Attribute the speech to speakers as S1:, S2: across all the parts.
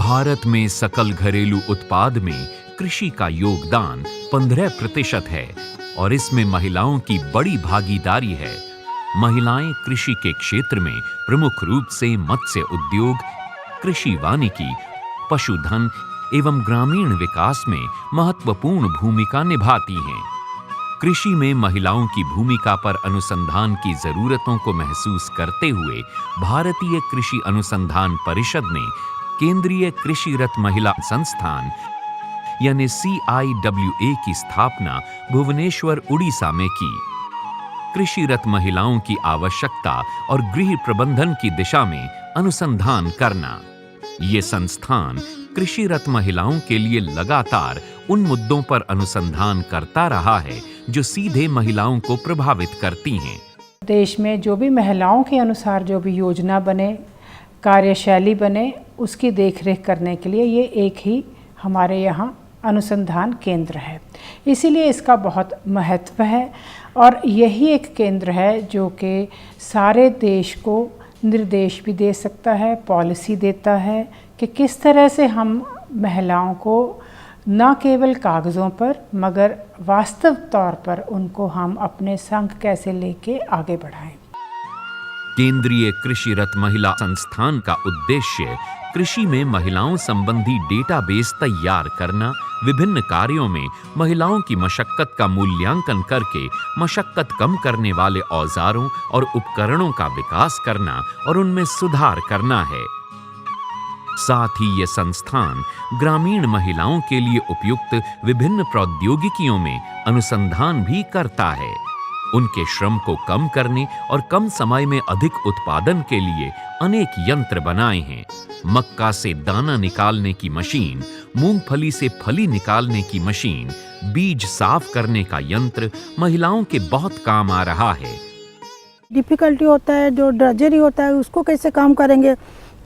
S1: भारत में सकल घरेलू उत्पाद में कृषि का योगदान 15% है और इसमें महिलाओं की बड़ी भागीदारी है। महिलाएं कृषि के क्षेत्र में प्रमुख रूप से मत्स्य उद्योग, कृषि वानिकी, पशुधन एवं ग्रामीण विकास में महत्वपूर्ण भूमिका निभाती हैं। कृषि में महिलाओं की भूमिका पर अनुसंधान की जरूरतों को महसूस करते हुए भारतीय कृषि अनुसंधान परिषद ने केंद्रीय कृषि रत महिला संस्थान यानी CIWA की स्थापना भुवनेश्वर, उड़ीसा में की। कृषि रत महिलाओं की आवश्यकता और गृह प्रबंधन की दिशा में अनुसंधान करना। ये संस्थान कृषि रत महिलाओं के लिए लगातार उन मुद्दों पर अनुसंधान करता रहा है जो सीधे महिलाओं को प्रभावित करती हैं।
S2: देश में जो भी महिलाओं के अनुसार जो भी योजना बने, कार्यशैली बने, उसकी देखरेख करने के लिए ये एक ही हमारे यहाँ अनुसंधान केंद्र है। इसीलिए इसका बहुत महत्व है और यही एक केंद्र है जो कि सारे देश को निर्देश भी दे सकता है, पॉलिसी देता है कि किस तरह से हम महिलाओं को न केवल कागज़ों पर मगर वास्तव तौर पर उनको हम अपने संग कैसे लेके आगे बढ़ाएं।
S1: केंद्रीय कृषि रत महिला संस्थान का उद्देश्य कृषि में महिलाओं संबंधी डेटाबेस तैयार करना, विभिन्न कार्यों में महिलाओं की मशक्कत का मूल्यांकन करके मशक्कत कम करने वाले औजारों और उपकरणों का विकास करना और उनमें सुधार करना है। साथ ही ये संस्थान ग्रामीण महिलाओं के लिए उपयुक्त विभिन्न प्रौद्योगिकियों में अनुसंधान भी करता है। उनके श्रम को कम करने और कम समय में अधिक उत्पादन के लिए अनेक यंत्र बनाए हैं। मक्का से दाना निकालने की मशीन, मूंगफली से फली निकालने की मशीन, बीज साफ करने का यंत्र महिलाओं के बहुत काम आ रहा है।
S3: डिफिकल्टी होता है, जो ड्रजरी होता है उसको कैसे काम करेंगे,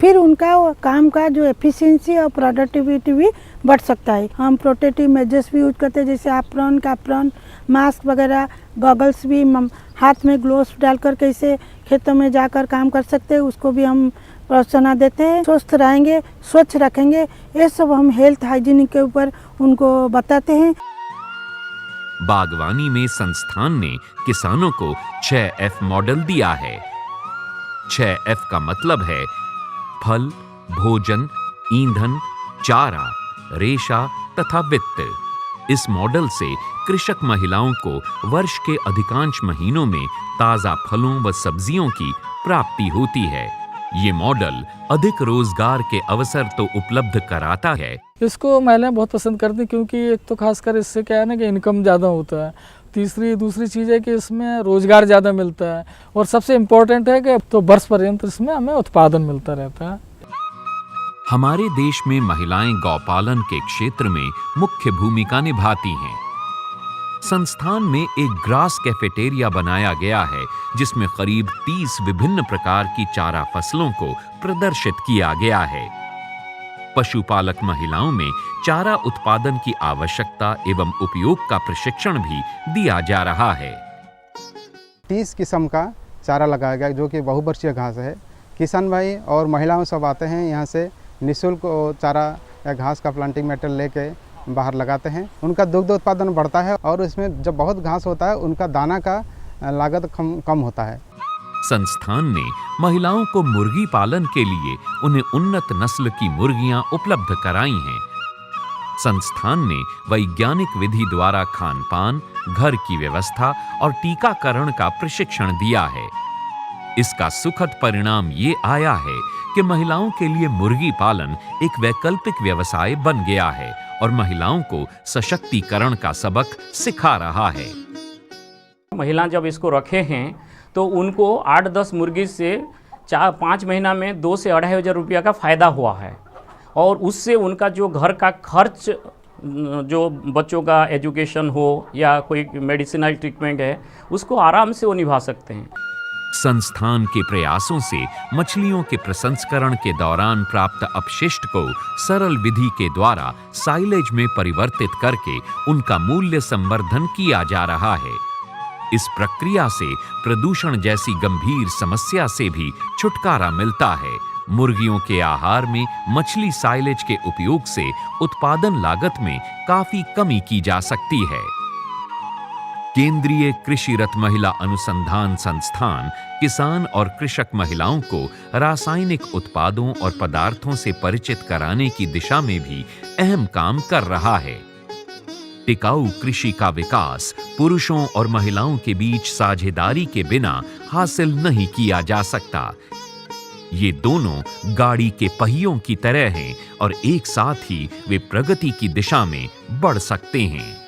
S3: फिर उनका काम का जो एफिशिएंसी और प्रोडक्टिविटी भी बढ़ सकता है। हम प्रोटेक्टिव मेजर्स भी यूज करते हैं, जैसे एप्रॉन, कैप्रॉन, मास्क वगैरह, गॉगल्स भी, हाथ में ग्लोव्स डालकर कैसे खेतों में जाकर काम कर सकते हैं उसको भी हम प्रोत्साहन देते हैं। स्वस्थ रहेंगे, स्वच्छ रखेंगे, ये सब हम हेल्थ हाइजीन के ऊपर उनको बताते हैं।
S1: बागवानी में संस्थान ने किसानों को 6F मॉडल दिया है। 6F का मतलब है फल, भोजन, ईंधन, चारा, रेशा तथा वित्त। इस मॉडल से कृषक महिलाओं को वर्ष के अधिकांश महीनों में ताजा फलों व सब्जियों की प्राप्ति होती है। ये मॉडल अधिक रोजगार के अवसर तो उपलब्ध कराता है।
S4: इसको महिलाएं बहुत पसंद करती हैं क्योंकि एक तो खासकर इससे क्या है ना कि इनकम ज़्यादा होता है। दूसरी चीज़ है कि इसमें रोजगार ज़्यादा मिलता है और सबसे इम्पोर्टेंट है कि तो वर्ष पर्यंत इसमें हमें उत्पादन मिलता रहता है।
S1: हमारे देश में महिलाएं गौपालन के क्षेत्र में मुख्य भूमिका निभाती हैं। संस्थान में एक ग्रास कैफेटेरिया बनाया गया है जिसमें करीब 30 विभिन्न प्रकार की चारा फसलों को प्रदर्शित किया गया है। पशुपालक महिलाओं में चारा उत्पादन की आवश्यकता एवं उपयोग का प्रशिक्षण भी दिया जा रहा है।
S5: 30 किस्म का चारा लगाया गया जो कि बहुवर्षीय घास है। किसान भाई और महिलाओं सब आते हैं यहाँ से निःशुल्क चारा या घास का प्लांटिंग मेटेरियल लेके बाहर लगाते हैं। उनका दुग्ध उत्पादन बढ़ता है और इसमें जब बहुत घास होता है उनका दाना का लागत कम होता है।
S1: संस्थान ने महिलाओं को मुर्गी पालन के लिए उन्हें उन्नत नस्ल की मुर्गियां उपलब्ध कराई हैं। संस्थान ने वैज्ञानिक विधि द्वारा खान-पान, घर की व्यवस्था और टीकाकरण का प्रशिक्षण दिया है। इसका सुखद परिणाम ये आया है कि महिलाओं के लिए मुर्गी पालन एक वैकल्पिक व्यवसाय बन गया है और महिलाओं को सशक्तिकरण का सबक सिखा रहा है।
S6: महिला जब इसको रखे हैं तो उनको 8-10 मुर्गी से 4-5 महीना में 2 से 2.5 हज़ार रुपया का फ़ायदा हुआ है और उससे उनका जो घर का खर्च, जो बच्चों का एजुकेशन हो या कोई मेडिसिनल ट्रीटमेंट है, उसको आराम से वो निभा सकते हैं।
S1: संस्थान के प्रयासों से मछलियों के प्रसंस्करण के दौरान प्राप्त अपशिष्ट को सरल विधि के द्वारा साइलेज में परिवर्तित करके उनका मूल्य संवर्धन किया जा रहा है। इस प्रक्रिया से प्रदूषण जैसी गंभीर समस्या से भी छुटकारा मिलता है मुर्गियों के आहार में मछली साइलेज के उपयोग से उत्पादन लागत में काफी कमी की जा सकती है। केंद्रीय कृषि रथ महिला अनुसंधान संस्थान किसान और कृषक महिलाओं को रासायनिक उत्पादों और पदार्थों से परिचित कराने की दिशा में भी अहम काम कर रहा है। टिकाऊ कृषि का विकास पुरुषों और महिलाओं के बीच साझेदारी के बिना हासिल नहीं किया जा सकता। ये दोनों गाड़ी के पहियों की तरह हैं और एक साथ ही वे प्रगति की दिशा में बढ़ सकते हैं।